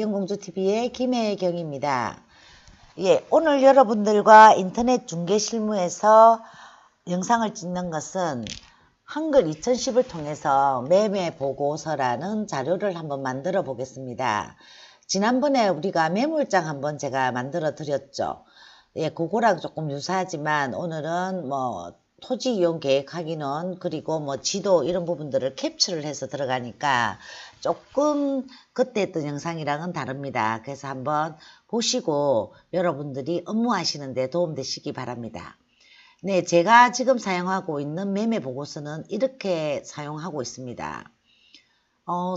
배경공주TV의 김혜경입니다. 예, 오늘 여러분들과 인터넷 중개 실무에서 영상을 찍는 것은 한글 2010을 통해서 매매 보고서라는 자료를 한번 만들어 보겠습니다. 지난번에 우리가 매물장 한번 제가 만들어 드렸죠. 예, 그거랑 조금 유사하지만 오늘은 토지 이용 계획 확인원 그리고 지도 이런 부분들을 캡처를 해서 들어가니까 조금 그때 했던 영상이랑은 다릅니다. 그래서 한번 보시고 여러분들이 업무하시는데 도움되시기 바랍니다. 네, 제가 지금 사용하고 있는 매매 보고서는 이렇게 사용하고 있습니다.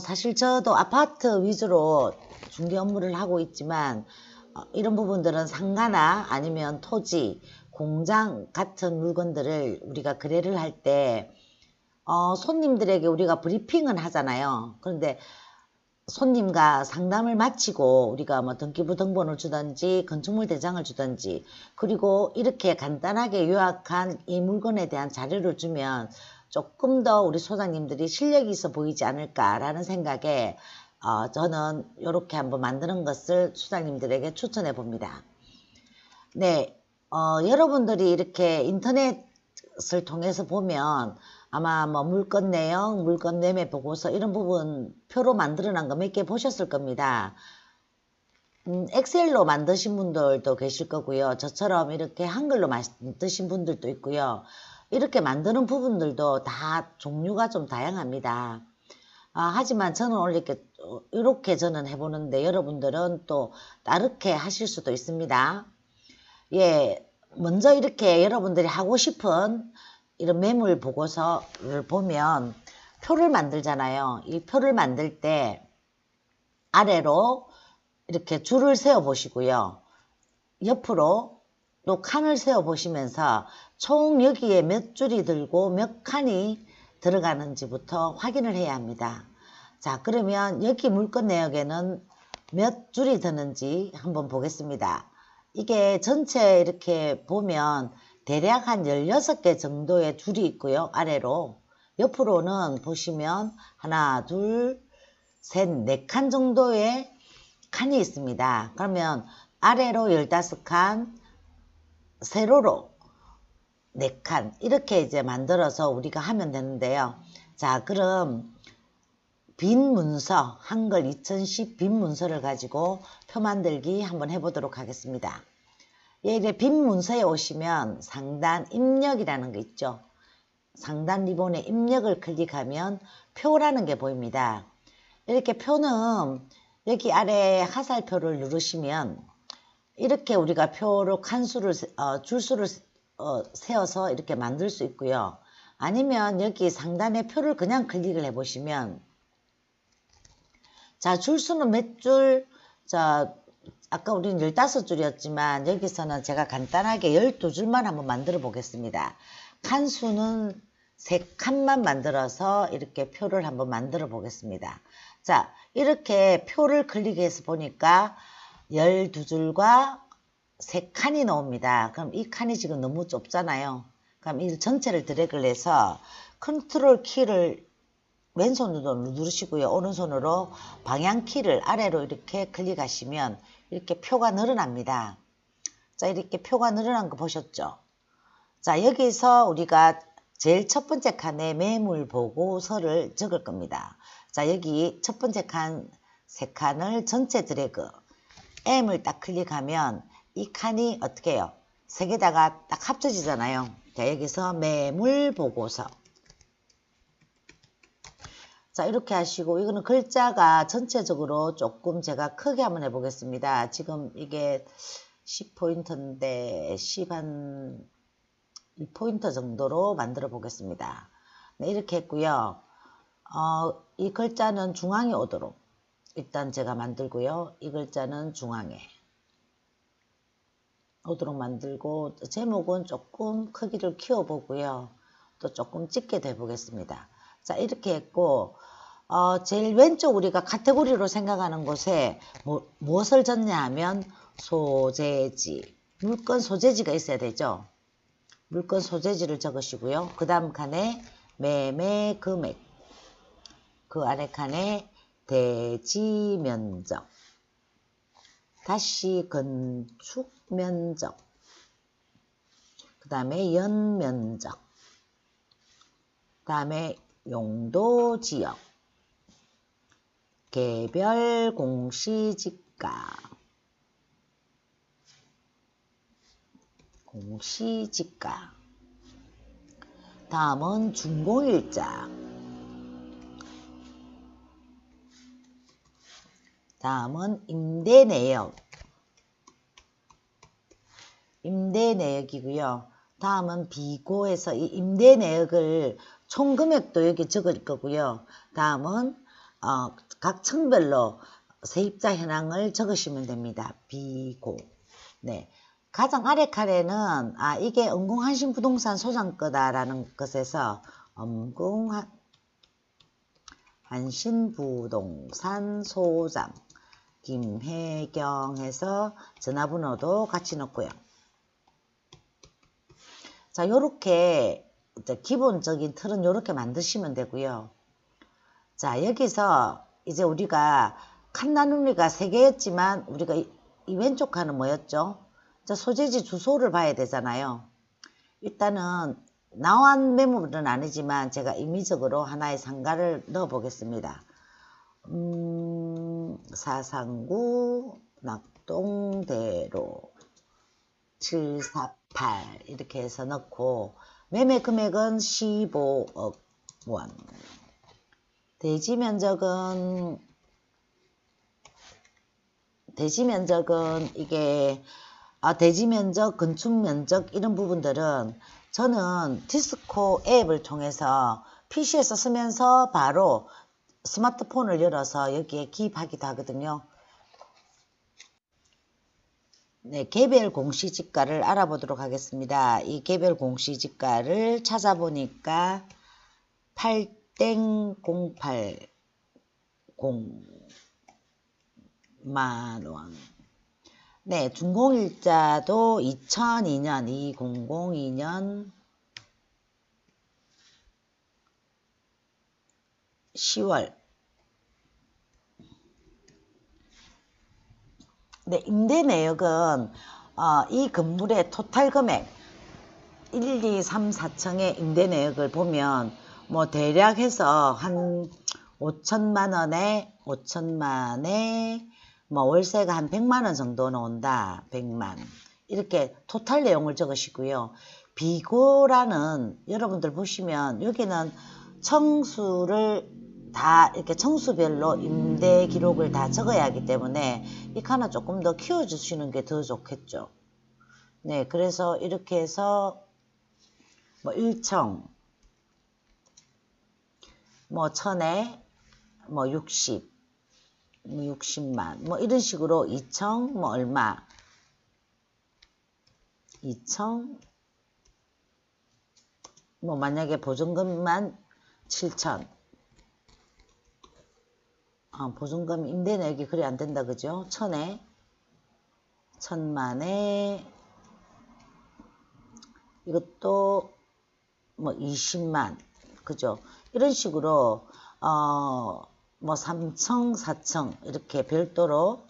사실 저도 아파트 위주로 중개 업무를 하고 있지만 이런 부분들은 상가나 아니면 토지, 공장 같은 물건들을 우리가 거래를 할 때 손님들에게 우리가 브리핑은 하잖아요. 그런데 손님과 상담을 마치고 우리가 등기부 등본을 주든지 건축물 대장을 주든지 그리고 이렇게 간단하게 요약한 이 물건에 대한 자료를 주면 조금 더 우리 소장님들이 실력이 있어 보이지 않을까라는 생각에 저는 이렇게 한번 만드는 것을 소장님들에게 추천해 봅니다. 네, 여러분들이 이렇게 인터넷을 통해서 보면 아마 물건 내용, 물건 매매 보고서 이런 부분 표로 만들어 놓은 거 몇 개 보셨을 겁니다. 엑셀로 만드신 분들도 계실 거고요. 저처럼 이렇게 한글로 만드신 분들도 있고요. 이렇게 만드는 부분들도 다 종류가 좀 다양합니다. 하지만 저는 원래 이렇게 저는 해보는데 여러분들은 또 다르게 하실 수도 있습니다. 예, 먼저 이렇게 여러분들이 하고 싶은 이런 매물 보고서를 보면 표를 만들잖아요. 이 표를 만들 때 아래로 이렇게 줄을 세워 보시고요. 옆으로 또 칸을 세워 보시면서 총 여기에 몇 줄이 들고 몇 칸이 들어가는지부터 확인을 해야 합니다. 자, 그러면 여기 물건 내역에는 몇 줄이 드는지 한번 보겠습니다. 이게 전체 이렇게 보면 대략 한 16개 정도의 줄이 있고요. 아래로. 옆으로는 보시면 하나, 둘, 셋, 4칸 정도의 칸이 있습니다. 그러면 아래로 15칸, 세로로 4칸 이렇게 이제 만들어서 우리가 하면 되는데요. 자, 그럼 빈 문서, 한글 2010 빈 문서를 가지고 표 만들기 한번 해보도록 하겠습니다. 이제 빈 문서에 오시면 상단 입력이라는 거 있죠. 상단 리본에 입력을 클릭하면 표라는 게 보입니다. 이렇게 표는 여기 아래 하살표를 누르시면 이렇게 우리가 표로 칸수를 줄수를 세워서 이렇게 만들 수 있고요. 아니면 여기 상단에 표를 그냥 클릭을 해 보시면 자, 줄수는 몇 줄? 자, 아까 우리는 15줄이었지만 여기서는 제가 간단하게 12줄만 한번 만들어 보겠습니다. 칸수는 3칸만 만들어서 이렇게 표를 한번 만들어 보겠습니다. 자, 이렇게 표를 클릭해서 보니까 12줄과 3칸이 나옵니다. 그럼 이 칸이 지금 너무 좁잖아요. 그럼 이 전체를 드래그를 해서 컨트롤 키를 왼손으로 누르시고요. 오른손으로 방향키를 아래로 이렇게 클릭하시면 이렇게 표가 늘어납니다. 자, 이렇게 표가 늘어난 거 보셨죠? 자, 여기서 우리가 제일 첫 번째 칸에 매물 보고서를 적을 겁니다. 자, 여기 첫 번째 칸, 3칸을 전체 드래그 M을 딱 클릭하면 이 칸이 어떻게 해요? 3개다가 딱 합쳐지잖아요. 자, 여기서 매물 보고서. 자, 이렇게 하시고 이거는 글자가 전체적으로 조금 제가 크게 한번 해보겠습니다. 지금 이게 10포인트인데 10한 1포인트 정도로 만들어 보겠습니다. 네, 이렇게 했고요. 이 글자는 중앙에 오도록 일단 제가 만들고요. 이 글자는 중앙에 오도록 만들고 제목은 조금 크기를 키워보고요. 또 조금 짙게 돼보겠습니다. 자, 이렇게 했고 제일 왼쪽 우리가 카테고리로 생각하는 곳에 무엇을 적냐 하면 소재지, 물건 소재지가 있어야 되죠. 물건 소재지를 적으시고요. 그 다음 칸에 매매 금액, 그 아래 칸에 대지 면적, 다시 건축 면적, 그 다음에 연면적, 그 다음에 용도 지역, 개별 공시지가, 다음은 준공일자, 다음은 임대내역이고요. 다음은 비고에서 이 임대내역을 총 금액도 여기 적을 거고요. 다음은 각 층별로 세입자 현황을 적으시면 됩니다. 비고. 네. 가장 아래 칸에는 이게 은공한신부동산 소장 거다라는 것에서 은공한신부동산 소장 김혜경 해서 전화번호도 같이 넣고요. 자, 요렇게 기본적인 틀은 요렇게 만드시면 되고요. 자, 여기서 이제 우리가 칸 나누기가 3개였지만 우리가 이 왼쪽 칸은 뭐였죠? 자, 소재지 주소를 봐야 되잖아요. 일단은 나온 메모는 아니지만 제가 임의적으로 하나의 상가를 넣어 보겠습니다. 사상구 낙동대로 748 이렇게 해서 넣고 매매 금액은 15억 원. 대지 면적은 이게 대지 면적, 건축 면적 이런 부분들은 저는 디스코 앱을 통해서 PC에서 쓰면서 바로 스마트폰을 열어서 여기에 기입하기도 하거든요. 네, 개별 공시지가를 알아보도록 하겠습니다. 이 개별 공시지가를 찾아보니까 8.080 만원. 네, 준공일자도 2002년 10월. 네, 임대내역은 이 건물의 토탈 금액 1, 2, 3, 4층의 임대내역을 보면 뭐 대략 해서 한 5천만원에 뭐 월세가 한 100만원 정도 나온다. 100만. 이렇게 토탈 내용을 적으시고요. 비고라는 여러분들 보시면 여기는 청수를 다 이렇게 청수별로 임대 기록을 다 적어야 하기 때문에 이 칸을 조금 더 키워주시는 게 더 좋겠죠. 네, 그래서 이렇게 해서 뭐 1층, 뭐 1000에 뭐 60만 뭐 이런 식으로 2층 뭐 얼마 2층 뭐 만약에 보증금만 7천 보증금 임대내역이 그리 안 된다 그죠? 1000에 1000만에 이것도 뭐 20만 그죠? 이런 식으로 뭐 3층 4층 이렇게 별도로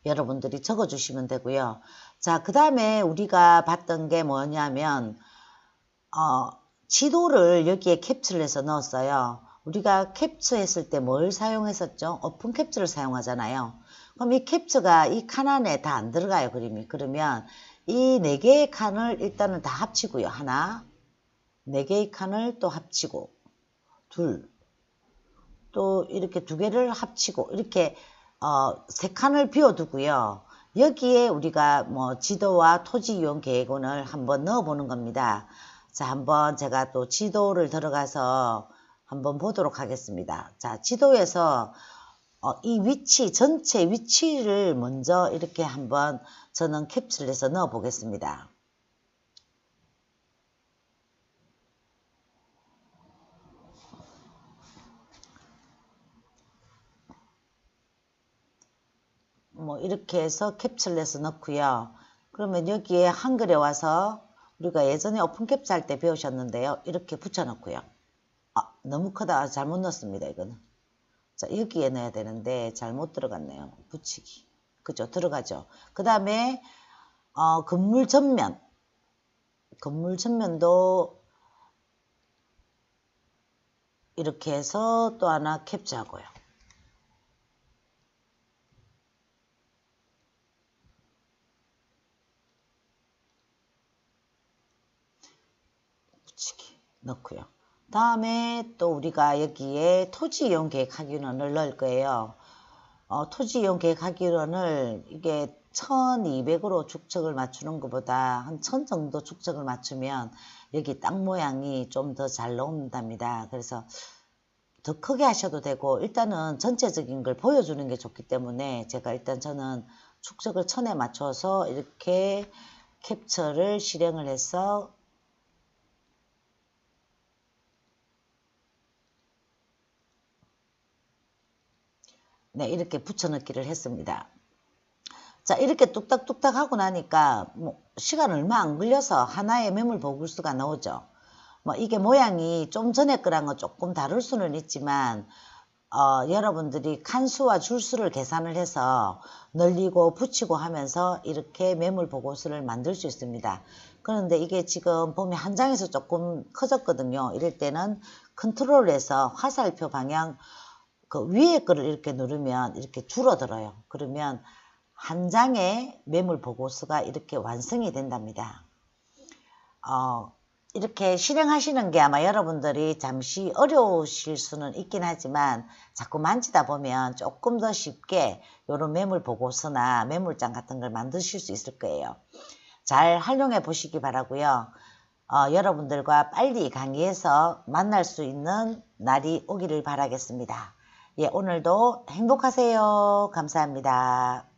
여러분들이 적어 주시면 되고요. 자, 그 다음에 우리가 봤던 게 뭐냐면 지도를 여기에 캡처를 해서 넣었어요. 우리가 캡처했을 때 뭘 사용했었죠? 오픈 캡처를 사용하잖아요. 그럼 이 캡처가 이 칸 안에 다 안 들어가요, 그림이. 그러면 이 4개의 칸을 일단은 다 합치고요. 하나, 4개의 칸을 또 합치고, 둘, 또 이렇게 2개를 합치고, 이렇게 3칸을 비워두고요. 여기에 우리가 뭐 지도와 토지 이용 계획원을 한번 넣어보는 겁니다. 자, 한번 제가 또 지도를 들어가서 한번 보도록 하겠습니다. 자, 지도에서 이 위치, 전체 위치를 먼저 이렇게 한번 저는 캡처를 해서 넣어 보겠습니다. 뭐 이렇게 해서 캡처를 해서 넣고요. 그러면 여기에 한글에 와서 우리가 예전에 오픈 캡처 할 때 배우셨는데요. 이렇게 붙여 넣고요. 너무 크다. 잘못 넣었습니다. 이거는. 자, 여기에 넣어야 되는데 잘못 들어갔네요. 붙이기. 그죠? 들어가죠. 그 다음에 건물 전면도 이렇게 해서 또 하나 캡처하고요. 붙이기 넣고요. 다음에 또 우리가 여기에 토지 이용 계획 하기론을 넣을 거예요. 토지 이용 계획 하기론을 이게 1200으로 축척을 맞추는 것보다 한 1000 정도 축척을 맞추면 여기 땅 모양이 좀 더 잘 나온답니다. 그래서 더 크게 하셔도 되고 일단은 전체적인 걸 보여주는 게 좋기 때문에 제가 일단 저는 축척을 1000에 맞춰서 이렇게 캡처를 실행을 해서 네, 이렇게 붙여넣기를 했습니다. 자, 이렇게 뚝딱뚝딱 하고 나니까 뭐 시간 얼마 안 걸려서 하나의 매물 보고서가 나오죠. 뭐 이게 모양이 좀 전에 거랑은 조금 다를 수는 있지만 여러분들이 칸수와 줄수를 계산을 해서 늘리고 붙이고 하면서 이렇게 매물 보고서를 만들 수 있습니다. 그런데 이게 지금 보면 한 장에서 조금 커졌거든요. 이럴 때는 컨트롤해서 화살표 방향 그 위에 거를 이렇게 누르면 이렇게 줄어들어요. 그러면 한 장의 매물 보고서가 이렇게 완성이 된답니다. 이렇게 실행하시는 게 아마 여러분들이 잠시 어려우실 수는 있긴 하지만 자꾸 만지다 보면 조금 더 쉽게 이런 매물 보고서나 매물장 같은 걸 만드실 수 있을 거예요. 잘 활용해 보시기 바라고요. 여러분들과 빨리 강의에서 만날 수 있는 날이 오기를 바라겠습니다. 예, 오늘도 행복하세요. 감사합니다.